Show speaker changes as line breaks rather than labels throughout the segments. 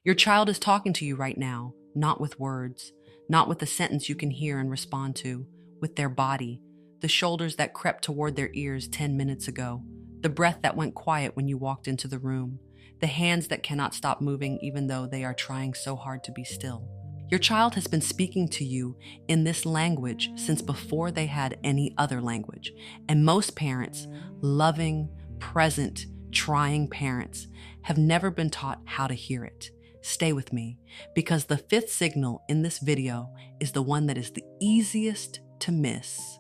Your child is talking to you right now, not with words, not with a sentence you can hear and respond to, with their body, the shoulders that crept toward their ears 10 minutes ago, the breath that went quiet when you walked into the room, the hands that cannot stop moving even though they are trying so hard to be still. Your child has been speaking to you in this language since before they had any other language. And most parents, loving, present, trying parents, have never been taught how to hear it. Stay with me, because the fifth signal in this video is the one that is the easiest to miss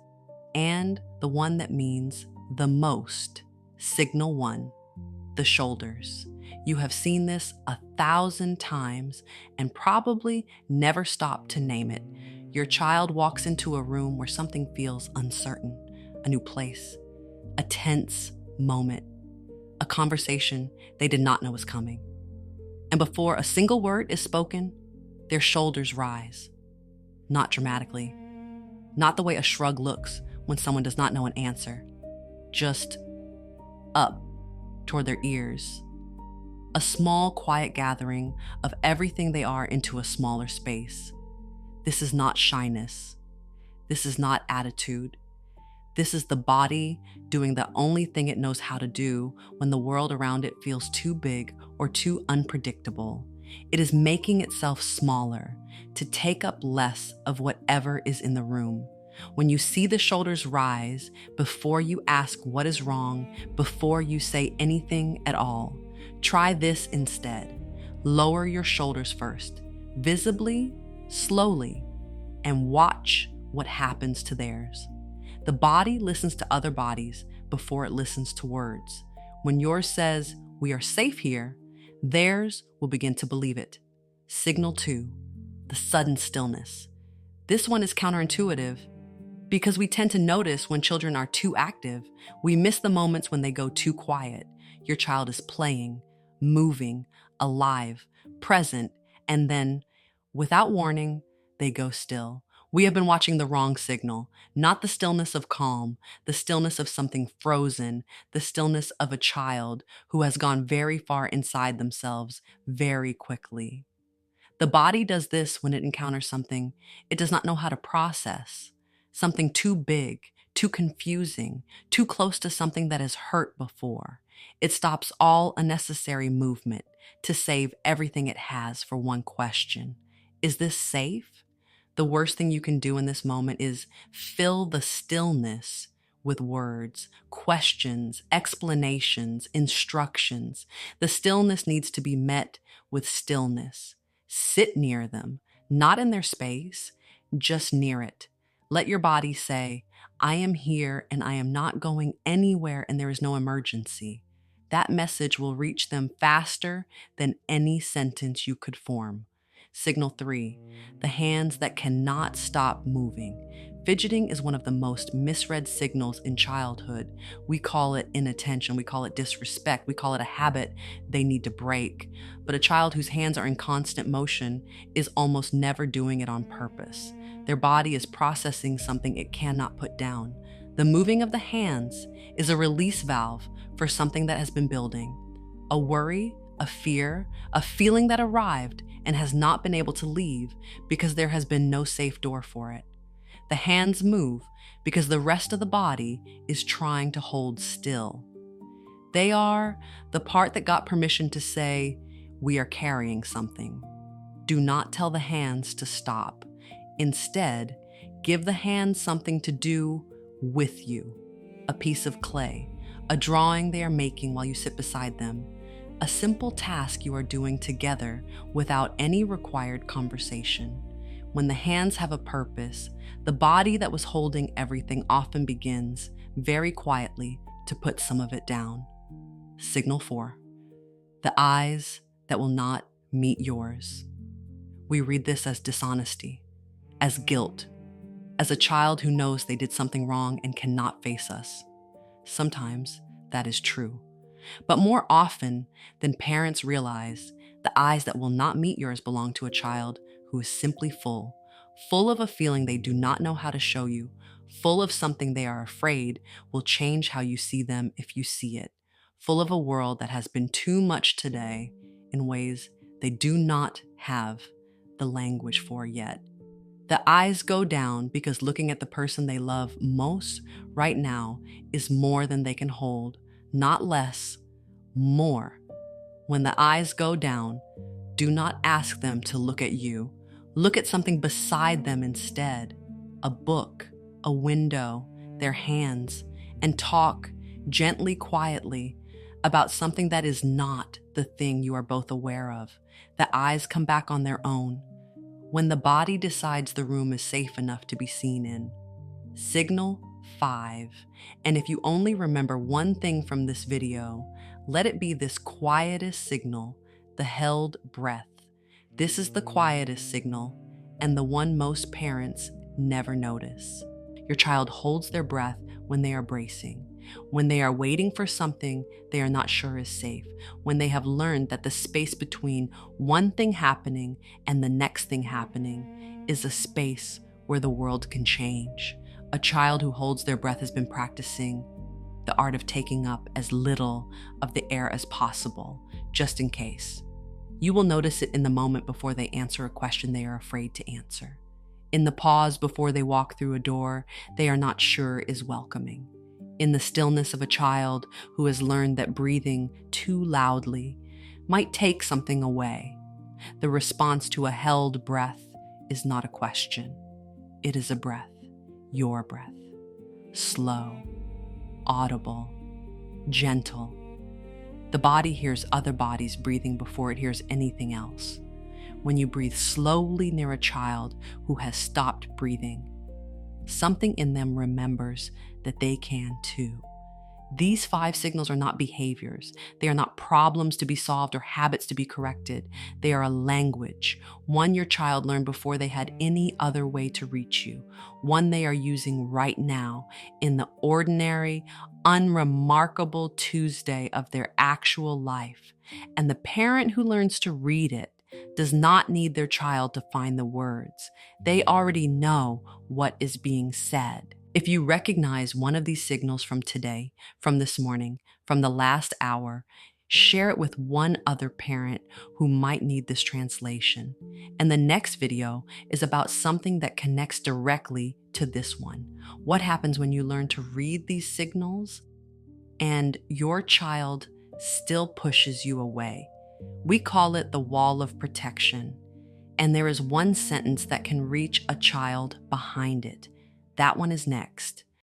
and the one that means the most. Signal 1, the shoulders. You have seen this 1,000 times and probably never stopped to name it. Your child walks into a room where something feels uncertain, a new place, a tense moment, a conversation they did not know was coming. And before a single word is spoken, their shoulders rise. Not dramatically, not the way a shrug looks when someone does not know an answer, just up toward their ears. A small, quiet gathering of everything they are into a smaller space. This is not shyness. This is not attitude. This is the body doing the only thing it knows how to do when the world around it feels too big or too unpredictable. It is making itself smaller to take up less of whatever is in the room. When you see the shoulders rise, before you ask what is wrong, before you say anything at all, try this instead. Lower your shoulders first, visibly, slowly, and watch what happens to theirs. The body listens to other bodies before it listens to words. When yours says, "We are safe here," theirs will begin to believe it. Signal 2, the sudden stillness. This one is counterintuitive because we tend to notice when children are too active. We miss the moments when they go too quiet. Your child is playing, moving, alive, present, and then, without warning, they go still. We have been watching the wrong signal, not the stillness of calm, the stillness of something frozen, the stillness of a child who has gone very far inside themselves very quickly. The body does this when it encounters something it does not know how to process, something too big, too confusing, too close to something that has hurt before. It stops all unnecessary movement to save everything it has for one question. Is this safe? The worst thing you can do in this moment is fill the stillness with words, questions, explanations, instructions. The stillness needs to be met with stillness. Sit near them, not in their space, just near it. Let your body say, "I am here and I am not going anywhere and there is no emergency." That message will reach them faster than any sentence you could form. Signal 3, the hands that cannot stop moving. Fidgeting is one of the most misread signals in childhood. We call it inattention, we call it disrespect, we call it a habit they need to break. But a child whose hands are in constant motion is almost never doing it on purpose. Their body is processing something it cannot put down. The moving of the hands is a release valve for something that has been building. A worry, a fear, a feeling that arrived and has not been able to leave because there has been no safe door for it. The hands move because the rest of the body is trying to hold still. They are the part that got permission to say, "We are carrying something." Do not tell the hands to stop. Instead, give the hands something to do with you. A piece of clay, a drawing they are making while you sit beside them. A simple task you are doing together without any required conversation. When the hands have a purpose, the body that was holding everything often begins, very quietly, to put some of it down. Signal 4, the eyes that will not meet yours. We read this as dishonesty, as guilt, as a child who knows they did something wrong and cannot face us. Sometimes that is true. But more often than parents realize, the eyes that will not meet yours belong to a child who is simply full of a feeling they do not know how to show you, full of something they are afraid will change how you see them if you see it, full of a world that has been too much today in ways they do not have the language for yet. The eyes go down because looking at the person they love most right now is more than they can hold, not less, more. When the eyes go down, do not ask them to look at you. Look at something beside them instead, a book, a window, their hands, and talk gently, quietly about something that is not the thing you are both aware of. The eyes come back on their own when the body decides the room is safe enough to be seen in. Signal 5. And if you only remember one thing from this video, let it be this quietest signal, the held breath. This is the quietest signal and the one most parents never notice. Your child holds their breath when they are bracing, when they are waiting for something they are not sure is safe, when they have learned that the space between one thing happening and the next thing happening is a space where the world can change. A child who holds their breath has been practicing the art of taking up as little of the air as possible, just in case. You will notice it in the moment before they answer a question they are afraid to answer, in the pause before they walk through a door they are not sure is welcoming, in the stillness of a child who has learned that breathing too loudly might take something away. The response to a held breath is not a question. It is a breath, your breath, slow, audible, gentle. The body hears other bodies breathing before it hears anything else. When you breathe slowly near a child who has stopped breathing, something in them remembers that they can too. These 5 signals are not behaviors. They are not problems to be solved or habits to be corrected. They are a language, one your child learned before they had any other way to reach you, one they are using right now in the ordinary, unremarkable Tuesday of their actual life. And the parent who learns to read it does not need their child to find the words. They already know what is being said. If you recognize one of these signals from today, from this morning, from the last hour, share it with one other parent who might need this translation. And the next video is about something that connects directly to this one. What happens when you learn to read these signals and your child still pushes you away? We call it the wall of protection. And there is one sentence that can reach a child behind it. That one is next.